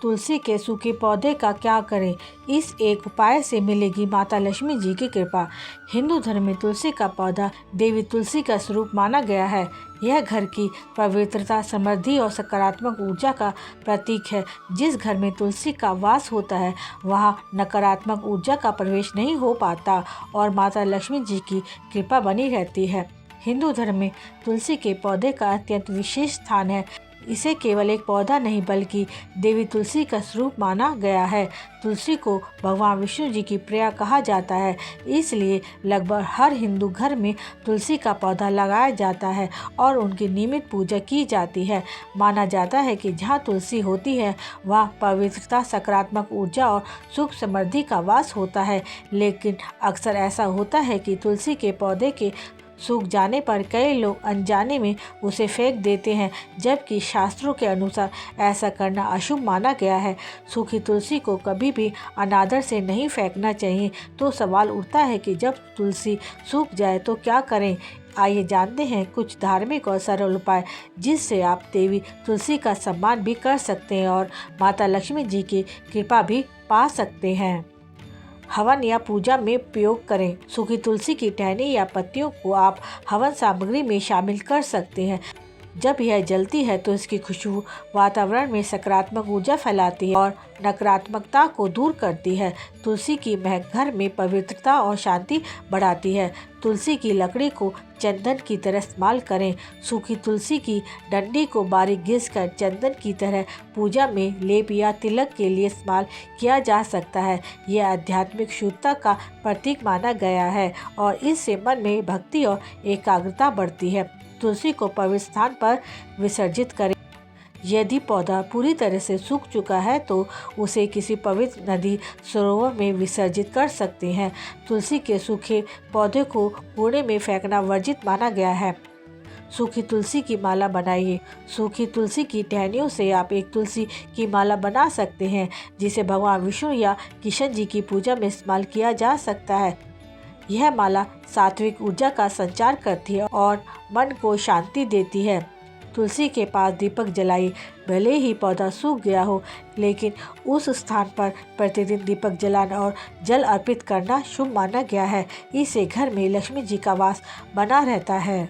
तुलसी के सूखे पौधे का क्या करें? इस एक उपाय से मिलेगी माता लक्ष्मी जी की कृपा। हिंदू धर्म में तुलसी का पौधा देवी तुलसी का स्वरूप माना गया है। यह घर की पवित्रता, समृद्धि और सकारात्मक ऊर्जा का प्रतीक है। जिस घर में तुलसी का वास होता है वहाँ नकारात्मक ऊर्जा का प्रवेश नहीं हो पाता और माता लक्ष्मी जी की कृपा बनी रहती है। हिंदू धर्म में तुलसी के पौधे का अत्यंत विशेष स्थान है। इसे केवल एक पौधा नहीं बल्कि देवी तुलसी का स्वरूप माना गया है। तुलसी को भगवान विष्णु जी की प्रिय कहा जाता है, इसलिए लगभग हर हिंदू घर में तुलसी का पौधा लगाया जाता है और उनकी नियमित पूजा की जाती है। माना जाता है कि जहाँ तुलसी होती है वहाँ पवित्रता, सकारात्मक ऊर्जा और सुख समृद्धि का वास होता है। लेकिन अक्सर ऐसा होता है कि तुलसी के पौधे के सूख जाने पर कई लोग अनजाने में उसे फेंक देते हैं, जबकि शास्त्रों के अनुसार ऐसा करना अशुभ माना गया है। सूखी तुलसी को कभी भी अनादर से नहीं फेंकना चाहिए। तो सवाल उठता है कि जब तुलसी सूख जाए तो क्या करें? आइए जानते हैं कुछ धार्मिक और सरल उपाय जिससे आप देवी तुलसी का सम्मान भी कर सकते हैं और माता लक्ष्मी जी की कृपा भी पा सकते हैं। हवन या पूजा में प्रयोग करें। सूखी तुलसी की टहनी या पत्तियों को आप हवन सामग्री में शामिल कर सकते हैं। जब यह जलती है तो इसकी खुशबू वातावरण में सकारात्मक ऊर्जा फैलाती है और नकारात्मकता को दूर करती है। तुलसी की महक घर में पवित्रता और शांति बढ़ाती है। तुलसी की लकड़ी को चंदन की तरह इस्तेमाल करें। सूखी तुलसी की डंडी को बारीक घिसकर चंदन की तरह पूजा में लेप या तिलक के लिए इस्तेमाल किया जा सकता है। यह आध्यात्मिक शुद्धता का प्रतीक माना गया है और इससे मन में भक्ति और एकाग्रता बढ़ती है। तुलसी को पवित्र स्थान पर विसर्जित करें। यदि पौधा पूरी तरह से सूख चुका है तो उसे किसी पवित्र नदी, सरोवर में विसर्जित कर सकते हैं। तुलसी के सूखे पौधे को कूड़े में फेंकना वर्जित माना गया है। सूखी तुलसी की माला बनाइए। सूखी तुलसी की टहनियों से आप एक तुलसी की माला बना सकते हैं, जिसे भगवान विष्णु या कृष्ण जी की पूजा में इस्तेमाल किया जा सकता है। यह माला सात्विक ऊर्जा का संचार करती है और मन को शांति देती है। तुलसी के पास दीपक जलाइए। भले ही पौधा सूख गया हो, लेकिन उस स्थान पर प्रतिदिन दीपक जलाना और जल अर्पित करना शुभ माना गया है। इससे घर में लक्ष्मी जी का वास बना रहता है।